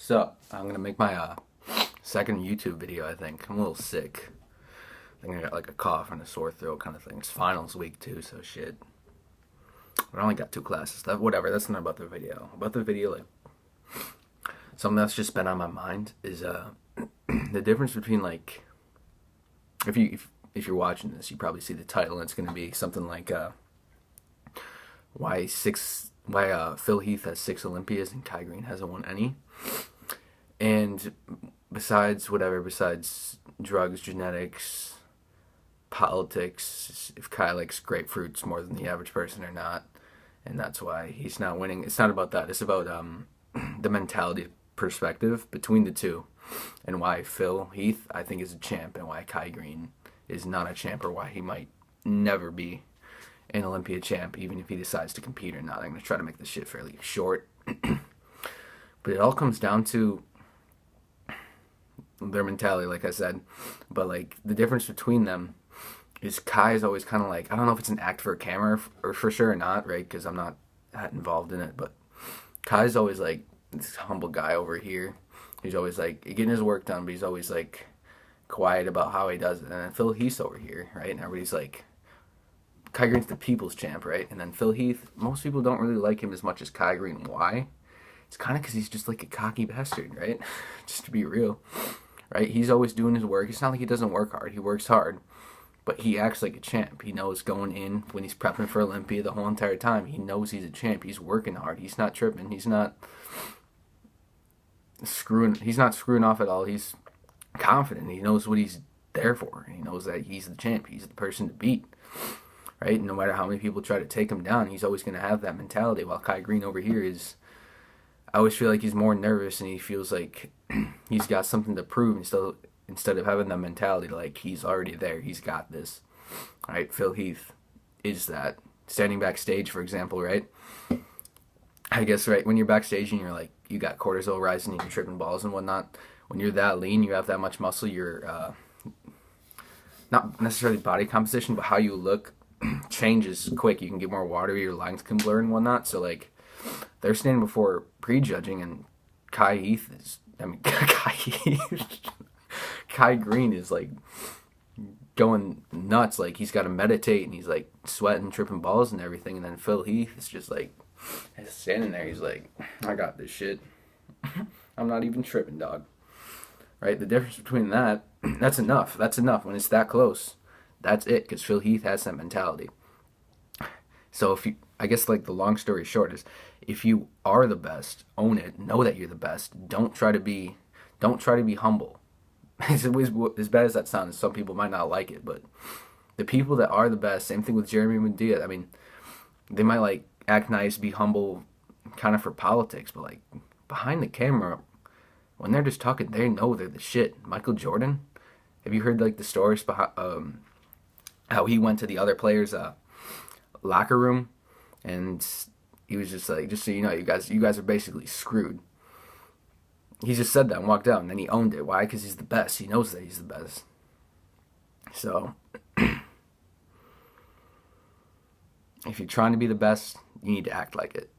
So, I'm gonna make my second YouTube video, I think. I'm a little sick. I think I got like a cough and a sore throat kind of thing. It's finals week too, so shit. But I only got 2 classes. Whatever, that's not about the video. About the video, like, something that's just been on my mind is the difference between, like, if you're watching this, you probably see the title, and it's gonna be something like why Phil Heath has 6 Olympias and Kai Green hasn't won any. And besides drugs, genetics, politics, if Kai likes grapefruits more than the average person or not, and that's why he's not winning. It's not about that. It's about the mentality perspective between the two, and why Phil Heath, I think, is a champ, and why Kai Green is not a champ, or why he might never be an Olympia champ, even if he decides to compete or not. I'm going to try to make this shit fairly short. But it all comes down to their mentality, like I said. But, like, the difference between them is Kai is always kind of like, I don't know if it's an act for a camera or for sure or not, right? Because I'm not that involved in it. But Kai's always like this humble guy over here. He's always like getting his work done, but he's always like quiet about how he does it. And then Phil Heath over here, right? And everybody's like, Kai Green's the people's champ, right? And then Phil Heath, most people don't really like him as much as Kai Green. Why? It's kind of because he's just like a cocky bastard, right? Just to be real, right? He's always doing his work. It's not like he doesn't work hard. He works hard. But he acts like a champ. He knows going in when he's prepping for Olympia the whole entire time. He knows he's a champ. He's working hard. He's not tripping. He's not screwing off at all. He's confident. He knows what he's there for. He knows that he's the champ. He's the person to beat. Right? And no matter how many people try to take him down, he's always going to have that mentality. While Kai Green over here is, I always feel like he's more nervous, and he feels like he's got something to prove instead of having that mentality like he's already there, he's got this. Right? Phil Heath is that. Standing backstage, for example, right? I guess, right, when you're backstage and you're like, you got cortisol rising and you're tripping balls and whatnot, when you're that lean, you have that much muscle, you're not necessarily body composition, but how you look changes quick. You can get more watery, your lines can blur and whatnot. So, like, they're standing before prejudging, and Kai Green is like going nuts. Like, he's got to meditate, and he's like sweating, tripping balls and everything. And then Phil Heath is just like standing there. He's like, I got this shit. I'm not even tripping, dog. Right? The difference between that's enough. That's enough. When it's that close, that's it. Because Phil Heath has that mentality. So I guess, like, the long story short is, if you are the best, own it. Know that you're the best. Don't try to be humble. As bad as that sounds, some people might not like it, but the people that are the best, same thing with Jeremy Medea. I mean, they might, like, act nice, be humble, kind of for politics, but, like, behind the camera, when they're just talking, they know they're the shit. Michael Jordan, have you heard, like, the stories behind how he went to the other players' locker room, and he was just like, just so you know, you guys are basically screwed. He just said that and walked out, and then he owned it. Why? Because he's the best. He knows that he's the best. So, if you're trying to be the best, you need to act like it.